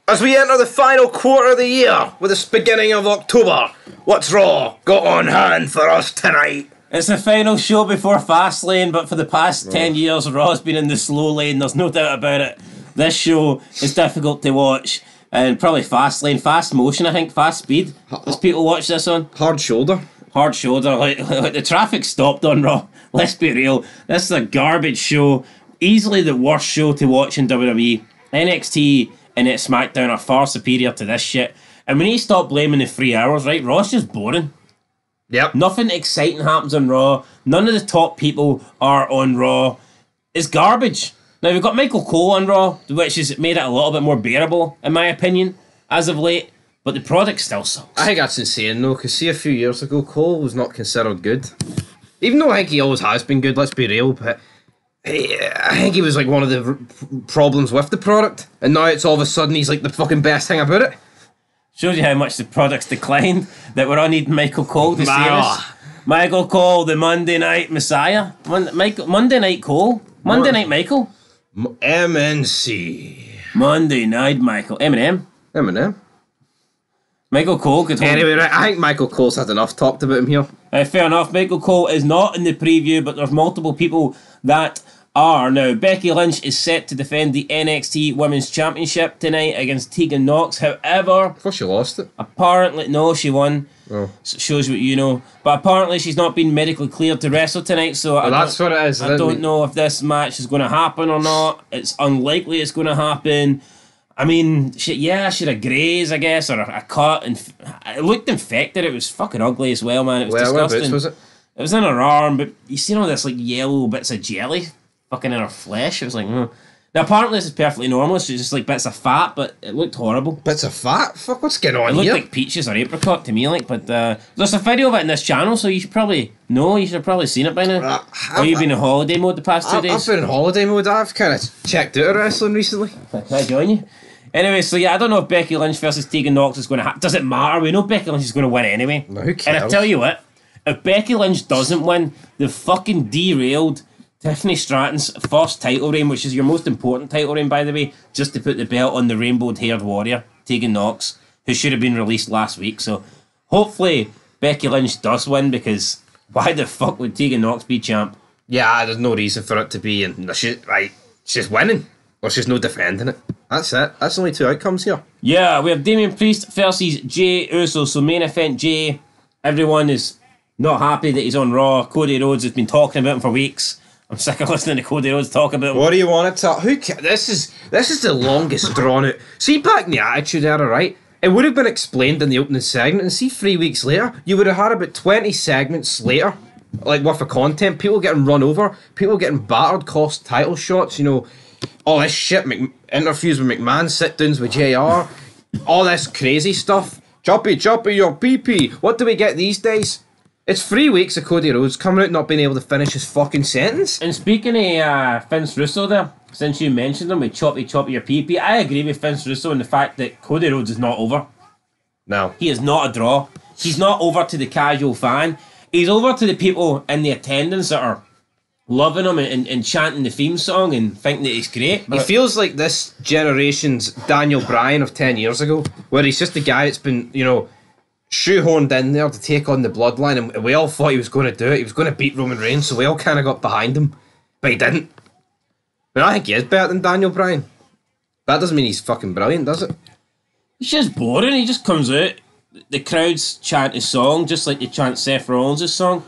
As we enter the final quarter of the year, with the beginning of October, what's Raw got on hand for us tonight? It's the final show before Fastlane, but for the past 10 years, Raw's been in the slow lane, there's no doubt about it. This show is difficult to watch, and probably Fastlane, fast motion, I think, fast speed. Does people watch this on? Hard shoulder. Hard shoulder, like the traffic stopped on Raw. Let's be real, this is a garbage show, easily the worst show to watch in WWE. NXT and SmackDown are far superior to this shit. And when you stop blaming the 3 hours, right, Raw's just boring. Yep. Nothing exciting happens on Raw. None of the top people are on Raw. It's garbage. Now, we've got Michael Cole on Raw, which has made it a little bit more bearable, in my opinion, as of late. But the product still sucks. I think that's insane, though, because see, a few years ago, Cole was not considered good. Even though I think he always has been good, let's be real, but I think he was like one of the problems with the product, and now it's all of a sudden he's like the fucking best thing about it. Shows you how much the product's declined, that we're all needing Michael Cole to save us. Michael Cole, the Monday Night Messiah. Monday Night Cole? Monday Night Michael? MNC. Monday Night Michael. Eminem? Michael Cole could hold... Anyway, right, I think Michael Cole's had enough talked about him here. Fair enough. Michael Cole is not in the preview, but there's multiple people that are. Now, Becky Lynch is set to defend the NXT Women's Championship tonight against Tegan Nox. However... I thought she lost it. Apparently... No, she won. Oh. So it shows what you know. But apparently she's not been medically cleared to wrestle tonight, so that's what it is. I don't know if this match is going to happen or not. It's unlikely it's going to happen. I mean, she had a graze, I guess, or a cut, and it looked infected. It was fucking ugly as well, man. It was disgusting. Whereabouts was it? It was in her arm, but you seen all this like yellow bits of jelly fucking in her flesh. It was like, Now apparently this is perfectly normal. It's just like bits of fat, but it looked horrible. Bits of fat? Fuck, what's going on here? It looked here? like peaches or apricot to me, like. But there's a video of it in this channel, so you should probably know. You should have probably seen it by now. Or you've been in holiday mode the past 2 days. I've been in holiday mode. I've kind of checked out of wrestling recently. Can I join you? Anyway, so yeah, I don't know if Becky Lynch versus Tegan Nox is going to happen. Does it matter? We know Becky Lynch is going to win anyway. No, who cares? And I tell you what, if Becky Lynch doesn't win, they've fucking derailed Tiffany Stratton's first title reign, which is your most important title reign, by the way, just to put the belt on the rainbow-haired warrior, Tegan Nox, who should have been released last week. So hopefully Becky Lynch does win, because why the fuck would Tegan Nox be champ? Yeah, there's no reason for it to be, and she's winning. Or she's no defending it. That's it. That's only two outcomes here. Yeah, we have Damian Priest versus Jey Uso. So main event Jey. Everyone is not happy that he's on Raw. Cody Rhodes has been talking about him for weeks. I'm sick of listening to Cody Rhodes talk about him. What do you want to talk? Who cares? This is the longest drawn out. See, back in the Attitude Era, right? It would have been explained in the opening segment, and see 3 weeks later, you would have had about 20 segments later, like worth of content. People getting run over, people getting battered, cost title shots, all this shit, interviews with McMahon, sit-downs with JR, all this crazy stuff. Choppy, your pee-pee. What do we get these days? It's 3 weeks of Cody Rhodes coming out not being able to finish his fucking sentence. And speaking of Vince Russo there, since you mentioned him with choppy your pee-pee, I agree with Vince Russo in the fact that Cody Rhodes is not over. No. He is not a draw. He's not over to the casual fan. He's over to the people in the attendance that are loving him and chanting the theme song and thinking that he's great. He feels like this generation's Daniel Bryan of 10 years ago, where he's just a guy that's been, shoehorned in there to take on the bloodline, and we all thought he was going to do it. He was going to beat Roman Reigns, so we all kind of got behind him, but he didn't. I think he is better than Daniel Bryan. That doesn't mean he's fucking brilliant, does it? He's just boring. He just comes out, the crowds chant his song just like they chant Seth Rollins' song.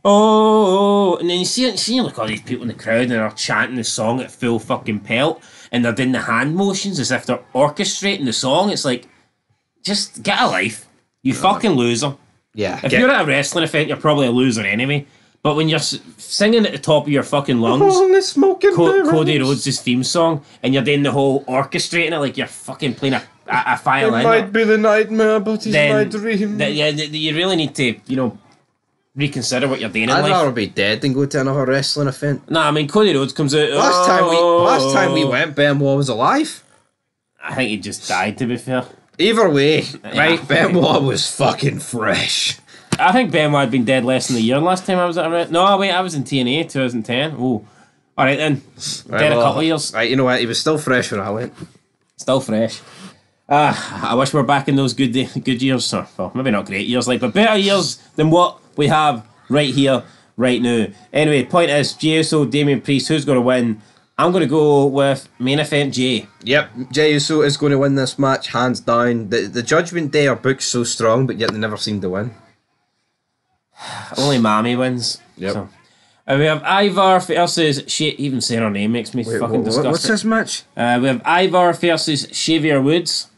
Oh, and then you see like all these people in the crowd and they're chanting the song at full fucking pelt, and they're doing the hand motions as if they're orchestrating the song. It's like, just get a life, you fucking loser. Yeah. If you're at a wrestling event, you're probably a loser anyway. But when you're singing at the top of your fucking lungs, Cody Rhodes' theme song, and you're doing the whole orchestrating it like you're fucking playing a violin. It might be the nightmare, but it's my dream. You really need to, reconsider what you're doing in life. I'd rather be dead than go to another wrestling event. Nah, I mean, Cody Rhodes comes out. Last time we went, Benoit was alive. I think he just died, to be fair. Either way, right, Benoit was fucking fresh. I think Benoit had been dead less than a year last time I was at a wrestling. No, wait, I was in TNA 2010. Oh, alright then. Dead a couple of years. Right, you know what, he was still fresh when I went. Still fresh. I wish we were back in those good years. Or, well, maybe not great years, but better years than what we have right here, right now. Anyway, point is, Jey Uso, Damian Priest, who's going to win? I'm going to go with main event Jey. Yep, Jey Uso is going to win this match, hands down. The Judgment Day are booked so strong, but yet they never seem to win. Only Mami wins. Yep. So. We have Ivar versus even saying her name makes me fucking disgusted. What's this match? We have Ivar versus Xavier Woods.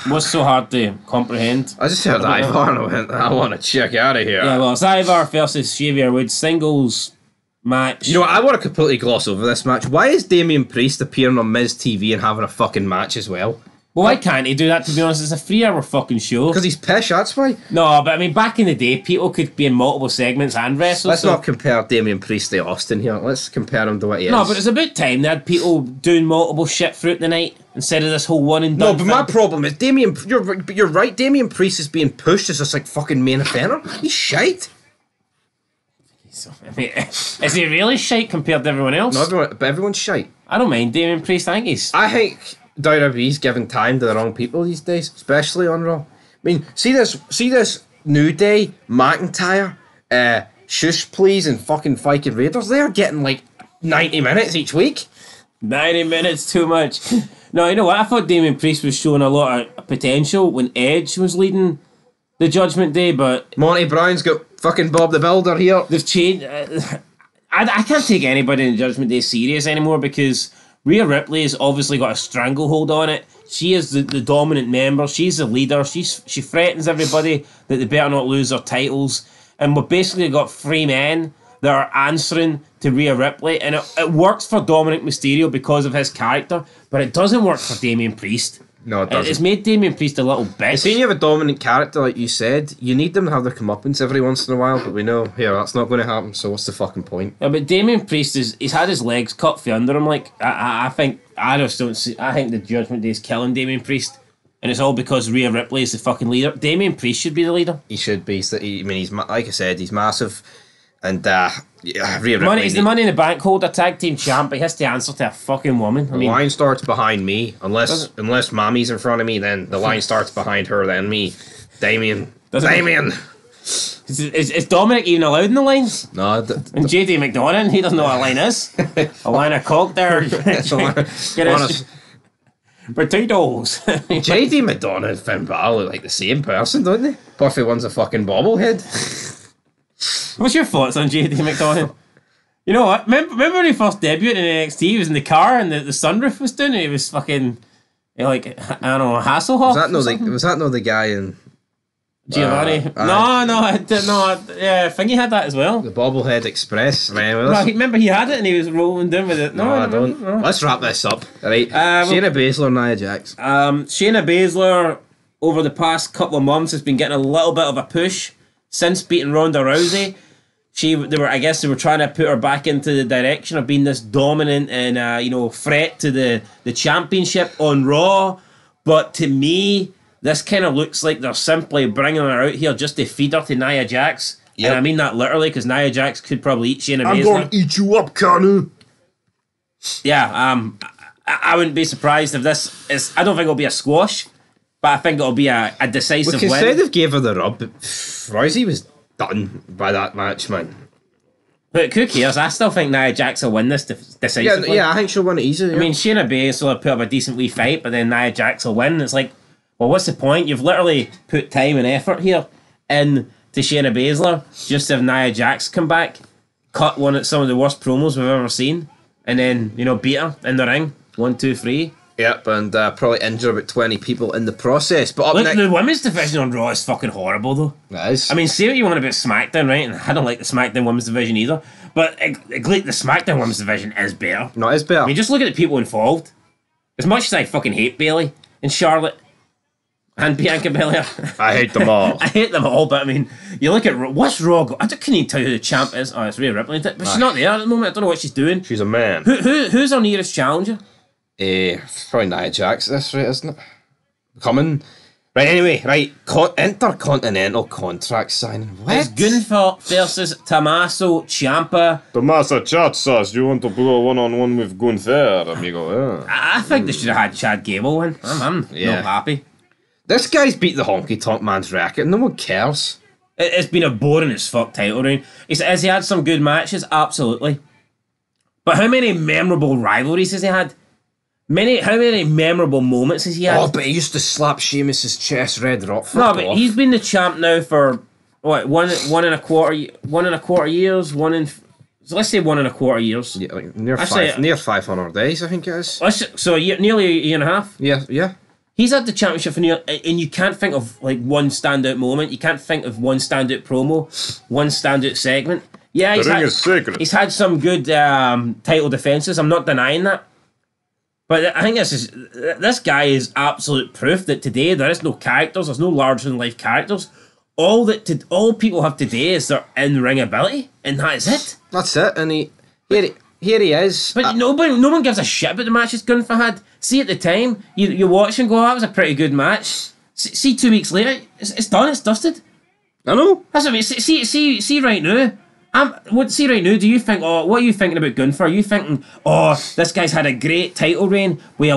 What's so hard to comprehend? I just heard Ivar and I went, I want to check out of here. Yeah, well, it's Ivar versus Xavier Woods singles match. You know what, I want to completely gloss over this match. Why is Damian Priest appearing on Miz TV and having a fucking match as well? Well, why can't he do that, to be honest? It's a 3-hour fucking show. Because he's pish, that's why. No, but I mean, back in the day, people could be in multiple segments and wrestle. Let's not compare Damian Priest to Austin here. Let's compare him to what he is. No, but it's about time they had people doing multiple shit throughout the night instead of this whole one and done. No, but my problem is you're right, Damian Priest is being pushed as this like fucking main eventer. He's shite. I mean, is he really shite compared to everyone else? No, but everyone's shite. I don't mind Damian Priest. I think WWE's giving time to the wrong people these days, especially on Raw. I mean, see this New Day, McIntyre, Shush Please, and fucking Viking Raiders. They're getting like 90 minutes each week. 90 minutes too much. No, you know what? I thought Damian Priest was showing a lot of potential when Edge was leading the Judgment Day, but Monty Brown's got fucking Bob the Builder here. They've changed. I can't take anybody in the Judgment Day serious anymore because Rhea Ripley has obviously got a stranglehold on it. She is the dominant member. She's the leader. She threatens everybody that they better not lose their titles. And we've basically got 3 men that are answering to Rhea Ripley. And it works for Dominic Mysterio because of his character, but it doesn't work for Damian Priest. No, it doesn't. It's made Damian Priest a little bitch. Seeing you have a dominant character, like you said, you need them to have their comeuppance every once in a while, but we know, here, that's not going to happen, so what's the fucking point? Yeah, but Damian Priest, he's had his legs cut for under him, I think the Judgment Day is killing Damian Priest, and it's all because Rhea Ripley is the fucking leader. Damian Priest should be the leader. He should be. He's like I said, he's massive, and Rhea Ripley. He's the Money in the Bank holder, tag team champ, but he has to answer to a fucking woman. The line starts behind me, unless Mammy's in front of me, then the line starts behind her, then me. Damian. Is Dominic even allowed in the lines? No. And JD McDonough, he doesn't know what a line is. A line of coke there. Potatoes. JD McDonough and Finn Balor look like the same person, don't they? Puffy one's a fucking bobblehead. What's your thoughts on JD McDonough? You know what? Remember when he first debuted in NXT? He was in the car and the sunroof was down and he was fucking like, I don't know, Hasselhoff? Was that not the guy in Giovanni? I think he had that as well. The Bobblehead Express. Remember he had it and he was rolling down with it. No, I don't. No. Let's wrap this up. Right. Shayna Baszler, Nia Jax. Shayna Baszler over the past couple of months has been getting a little bit of a push since beating Ronda Rousey. They were trying to put her back into the direction of being this dominant and threat to the championship on Raw. But to me, this kind of looks like they're simply bringing her out here just to feed her to Nia Jax. Yep. And I mean that literally because Nia Jax could probably eat Shayna Baszler. I'm going to eat you up, Kanu. Yeah, I wouldn't be surprised if this is. I don't think it'll be a squash, but I think it'll be a decisive win. Instead of gave her the rub, Rousey was done by that match, man. But who cares? I still think Nia Jax will win this decisively. Yeah, I think she'll win it easily. I mean, Shayna Baszler will put up a decent wee fight, but then Nia Jax will win. It's like, well, what's the point? You've literally put time and effort here into Shayna Baszler just to have Nia Jax come back, cut some of the worst promos we've ever seen, and then, beat her in the ring. 1, 2, 3. Yep, and probably injure about 20 people in the process. But the women's division on Raw is fucking horrible, though. It is. I mean, say what you want about SmackDown, right? And I don't like the SmackDown women's division either. But the SmackDown women's division is better. No, it's better. I mean, just look at the people involved. As much as I fucking hate Bayley and Charlotte and Bianca Belair. I hate them all. I hate them all, but I mean, you look at what's Raw. I can't even tell you who the champ is. Oh, it's Rhea Ripley, but she's not there at the moment. I don't know what she's doing. She's a man. Who's our nearest challenger? Probably Nia Jax, this right, isn't it? Coming. Right, anyway, right. Intercontinental contract signing. What? It's Gunther versus Tommaso Ciampa. Tommaso Chatsas, you want to go one-on-one with Gunther, amigo? Yeah. I think they should have had Chad Gable win. I'm not happy. This guy's beat the honky tonk man's record. No one cares. It's been a boring as fuck title reign. Has he had some good matches? Absolutely. But how many memorable rivalries has he had? How many memorable moments has he had? Oh, but he used to slap Sheamus's chest red rock. No, but he's been the champ now for what, one and a quarter years. So let's say 1.25 years. Yeah, like near 500 days, I think it is. So nearly a year and a half. Yeah. He's had the championship for and you can't think of like one standout moment. You can't think of one standout promo, one standout segment. Yeah, he's had some good title defenses. I'm not denying that. But I think this guy is absolute proof that today there is no characters. There's no larger than life characters. All people have today is their in-ring ability, and that is it. That's it. And here he is. But no one gives a shit about the matches Gunther had. See, at the time, you watch and go, that was a pretty good match. See 2 weeks later, it's done. It's dusted. I know. That's what I mean. See right now. See right now, do you think, what are you thinking about Gunther? Are you thinking, this guy's had a great title reign with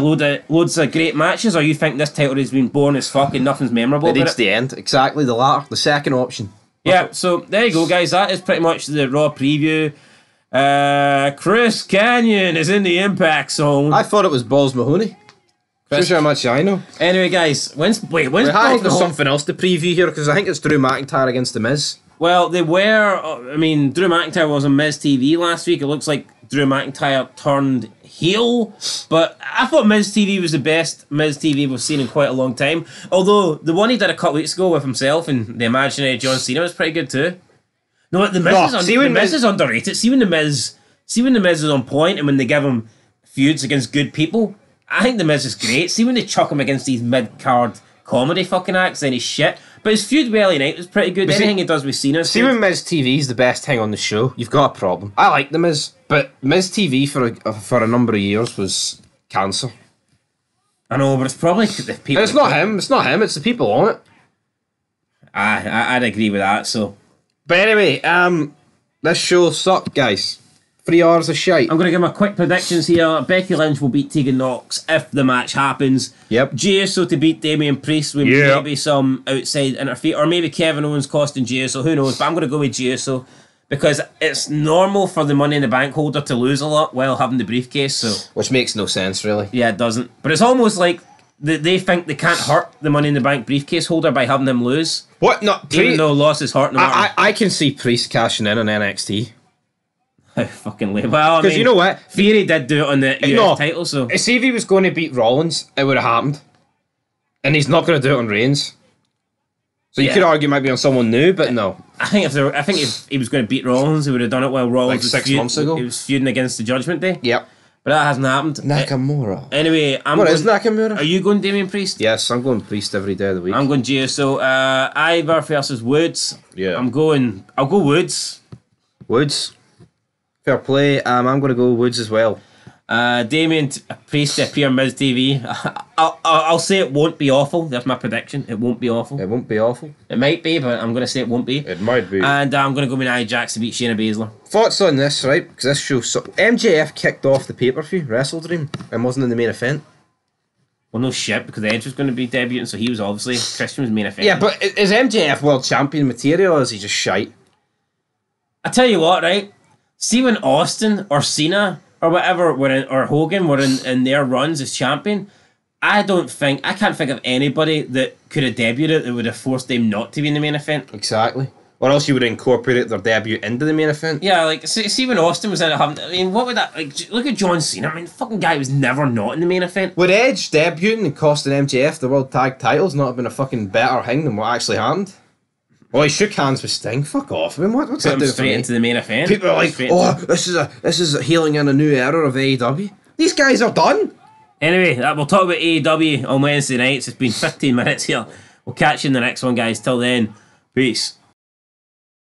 loads of great matches, or you think this title has been boring as fuck and nothing's memorable? It reached the end. Exactly, the latter, the second option. Yeah, so there you go, guys. That is pretty much the Raw preview. Chris Canyon is in the Impact Zone. I thought it was Balls Mahoney. Shows you how much I know. Anyway, guys, when's Balls Mahoney? There's something else to preview here, because I think it's Drew McIntyre against The Miz. Well, Drew McIntyre was on Miz TV last week. It looks like Drew McIntyre turned heel, but I thought Miz TV was the best Miz TV we've seen in quite a long time. Although, the one he did a couple weeks ago with himself and the imaginary John Cena was pretty good too. No, the Miz is underrated. See when the Miz is on point and when they give him feuds against good people, I think the Miz is great. See when they chuck him against these mid-card comedy fucking acts, then he's shit. But his feud with LA Knight was pretty good. Anything he does with Cena. See when Miz TV is the best thing on the show, you've got a problem. I like the Miz, but Miz TV for a number of years was cancer. I know, but it's probably the people. It's not him. It's not him. It's the people on it. I'd agree with that. So, but anyway, this show sucked, guys. 3 hours of shite. I'm going to give my quick predictions here. Becky Lynch will beat Tegan Nox if the match happens. Yep. Jey Uso to beat Damian Priest with maybe some outside interference, or maybe Kevin Owens costing Jey Uso. Who knows? But I'm going to go with Jey Uso because it's normal for the Money in the Bank holder to lose a lot while having the briefcase. So, which makes no sense, really. Yeah, it doesn't. But it's almost like they think they can't hurt the Money in the Bank briefcase holder by having them lose. What? Not even though loss is hurt. No matter. I can see Priest cashing in on NXT. Fucking late. Well, because you know what? Theory did do it on the US title, so. See, if he was going to beat Rollins, it would have happened. And he's not going to do it on Reigns. So you could argue it might be on someone new, but no. I think if he was going to beat Rollins, he would have done it while Rollins was 6 months ago. He was feuding against the Judgment Day. Yep. But that hasn't happened. Nakamura. Anyway, is Nakamura? Are you going Damian Priest? Yes, I'm going Priest every day of the week. I'm going Jey Uso. Ivar versus Woods. Yeah. I'll go Woods. Woods. Fair play. I'm going to go Woods as well. Damian Priest to appear on Miz TV. I'll say it won't be awful. That's my prediction. It won't be awful. It won't be awful. It might be, but I'm going to say it won't be. It might be. And I'm going to go with Nia Jax to beat Shayna Baszler. Thoughts on this, right? Because this show... MJF kicked off the pay-per-view, Wrestle Dream, and wasn't in the main event. Well, no shit, because Edge was going to be debuting, so he was obviously... Christian was main event. Yeah, but is MJF world champion material, or is he just shite? I tell you what, right? See when Austin or Cena or whatever or Hogan were in their runs as champion, I can't think of anybody that could have debuted that would have forced them not to be in the main event. Exactly. Or else you would have incorporated their debut into the main event. Yeah, like see when Austin was in it, what would that look at John Cena? I mean, the fucking guy was never not in the main event. Would Edge debuting and costing MJF the world tag titles not have been a fucking better thing than what actually happened? Oh, he shook hands with Sting. Fuck off. I mean, what's that doing straight into the main event? People are like, this is a healing in a new era of AEW. These guys are done. Anyway, we'll talk about AEW on Wednesday nights. It's been 15 minutes here. We'll catch you in the next one, guys. Till then, peace.